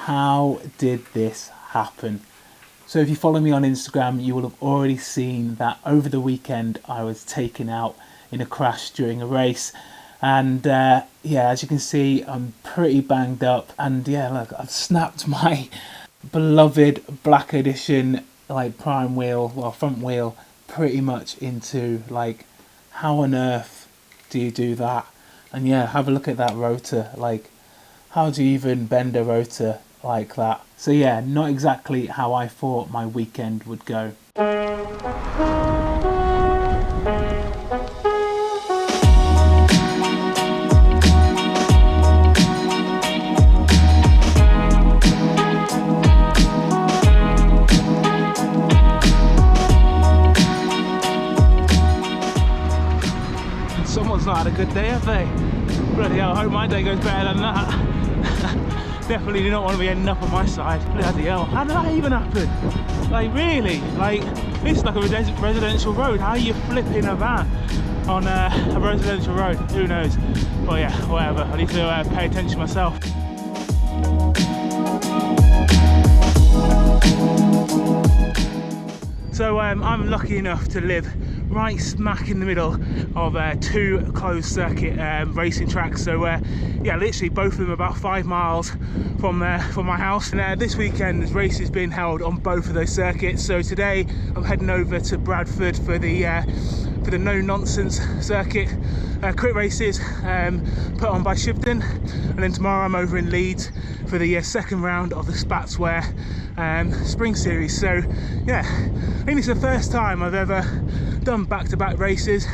how did this happen? So if you follow me on Instagram, you will have already seen that over the weekend I was taken out in a crash during a race. And yeah, as you can see, I'm pretty banged up. And yeah, look, I've snapped my beloved Black Edition like prime wheel, well, front wheel, pretty much into like, how on earth do you do that? And yeah, have a look at that rotor. Like, how do you even bend a rotor like that? So yeah, not exactly how I thought my weekend would go. Someone's not had a good day, have they? Bloody hell, I hope my day goes better than that. Definitely do not want to be ending up on my side. Bloody hell, how did that even happen? Like, really? Like, this is like a residential road. How are you flipping a van on a residential road? Who knows? Well, yeah, whatever. I need to pay attention myself. So I'm lucky enough to live right smack in the middle of two closed circuit racing tracks. So yeah, literally both of them about 5 miles from my house. And this weekend there's races being held on both of those circuits. So today I'm heading over to Bradford for the no nonsense circuit crit races put on by Shibden, and then tomorrow I'm over in Leeds for the second round of the Spatswear Spring Series. So yeah, I think it's the first time I've ever done back-to-back races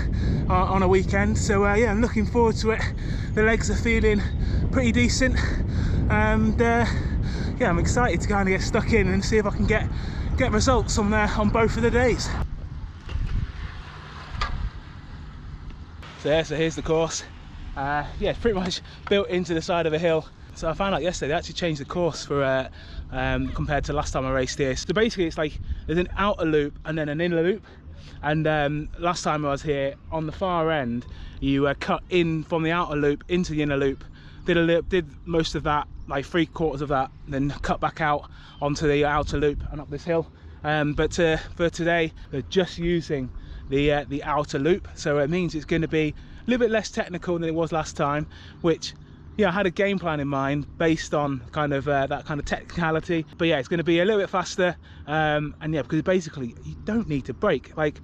on a weekend. So yeah, I'm looking forward to it. The legs are feeling pretty decent, and yeah, I'm excited to kind of get stuck in and see if I can get results on both of the days. So yeah, so here's the course. Yeah, it's pretty much built into the side of a hill. So I found out yesterday they actually changed the course for compared to last time I raced here. So basically it's like there's an outer loop and then an inner loop. And last time I was here, on the far end, you cut in from the outer loop into the inner loop, did most of that, like 3/4 of that, then cut back out onto the outer loop and up this hill. But for today, they're just using the outer loop, so it means it's going to be a little bit less technical than it was last time, which, yeah, I had a game plan in mind based on kind of that kind of technicality. But yeah, it's going to be a little bit faster, and yeah, because basically you don't need to brake. Like,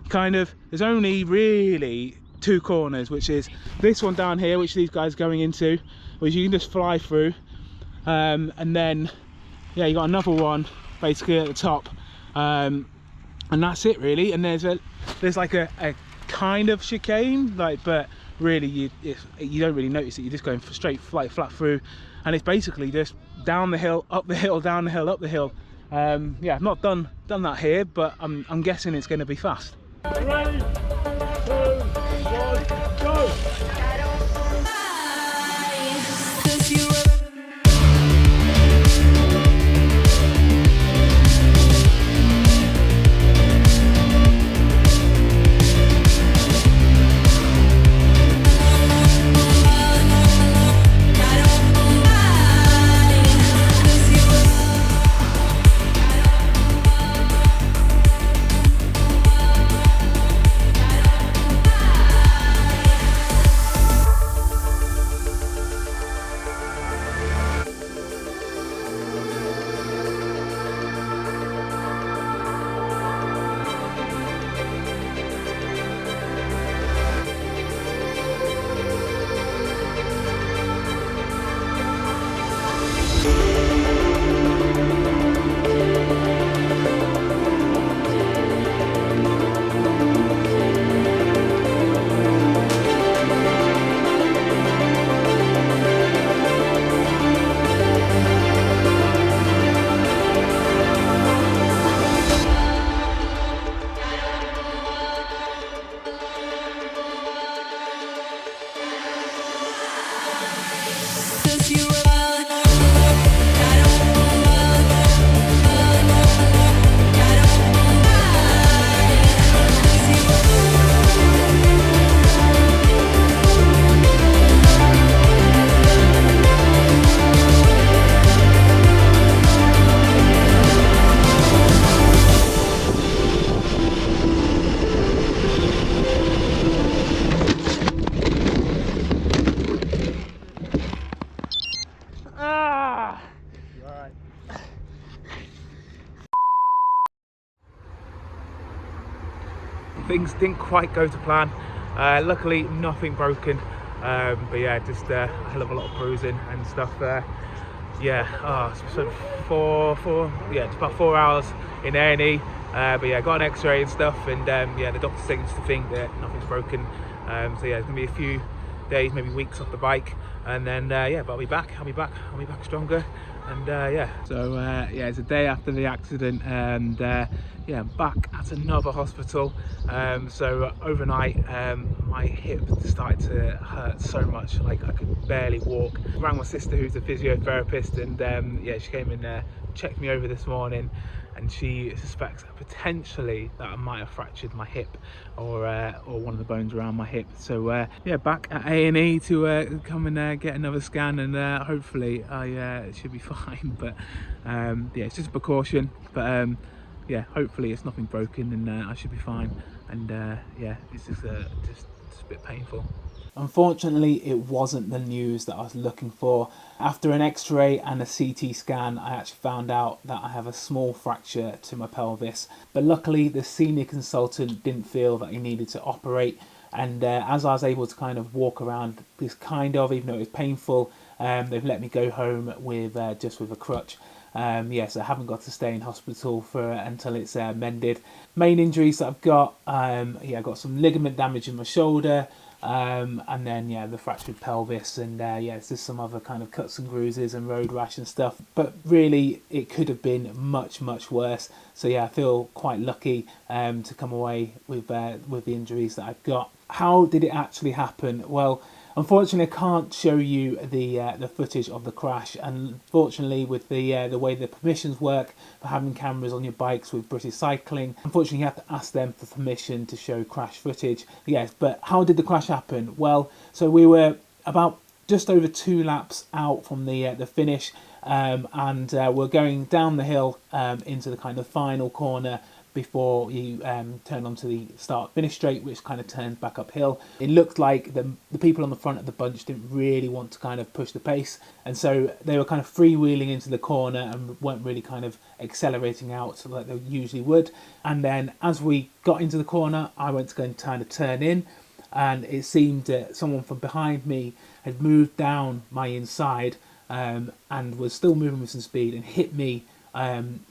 kind of, there's only really 2 corners, which is this one down here, which these guys are going into, which you can just fly through, and then yeah, you got another one basically at the top, and that's it really. And there's like a kind of chicane, like, but really you don't really notice it. You're just going straight flat through, and it's basically just down the hill, up the hill, down the hill, up the hill. Yeah, I've not done that here, but I'm guessing it's going to be fast. 3, 2, 1, go! things didn't quite go to plan. Luckily nothing broken, but yeah, just a hell of a lot of bruising and stuff. So it's about 4 hours in A&E, but yeah, got an x-ray and stuff, and yeah, the doctor seems to think that nothing's broken. So yeah, it's gonna be a few days, maybe weeks off the bike, and then yeah, but I'll be back stronger. And yeah, so yeah, it's a day after the accident, and yeah, I'm back at another hospital. So overnight, my hip started to hurt so much, like I could barely walk. Rang my sister, who's a physiotherapist, and yeah, she came in there, checked me over this morning, and she suspects potentially that I might have fractured my hip, or one of the bones around my hip. So yeah, back at A&E to come and get another scan, and hopefully I should be fine. But yeah, it's just a precaution. But yeah, hopefully it's nothing broken, and I should be fine. And yeah, it's just a bit painful. Unfortunately, it wasn't the news that I was looking for. After an x-ray and a CT scan, I actually found out that I have a small fracture to my pelvis. But luckily, the senior consultant didn't feel that he needed to operate. And as I was able to kind of walk around this even though it was painful, they've let me go home with just with a crutch. Yes, I haven't got to stay in hospital until it's mended. Main injuries that I've got, yeah, I got some ligament damage in my shoulder, and then yeah, the fractured pelvis, and yeah, there's just some other kind of cuts and bruises and road rash and stuff. But really, it could have been much worse. So yeah, I feel quite lucky to come away with the injuries that I've got. How did it actually happen? Well, unfortunately, I can't show you the footage of the crash, and unfortunately, with the way the permissions work for having cameras on your bikes with British Cycling, unfortunately, you have to ask them for permission to show crash footage. Yes, but how did the crash happen? Well, so we were about just over 2 laps out from the finish, and we're going down the hill into the kind of final corner before you turn onto the start-finish straight, which kind of turns back uphill. It looked like the people on the front of the bunch didn't really want to kind of push the pace, and so they were kind of freewheeling into the corner and weren't really kind of accelerating out like they usually would. And then as we got into the corner, I went to go and kind of turn in, and it seemed that someone from behind me had moved down my inside and was still moving with some speed and hit me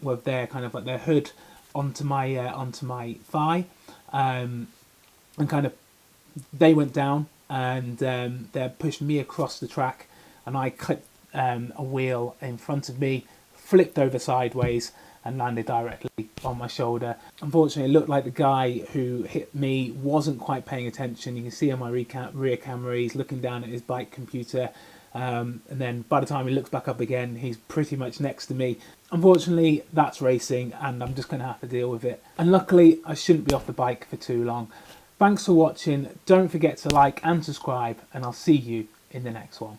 with their kind of like their hood onto my thigh, and kind of they went down, and they pushed me across the track, and I clipped a wheel in front of me, flipped over sideways and landed directly on my shoulder. Unfortunately, it looked like the guy who hit me wasn't quite paying attention. You can see on my rear camera he's looking down at his bike computer, and then by the time he looks back up again, he's pretty much next to me. Unfortunately, that's racing, and I'm just going to have to deal with it. And luckily, I shouldn't be off the bike for too long. Thanks for watching. Don't forget to like and subscribe, and I'll see you in the next one.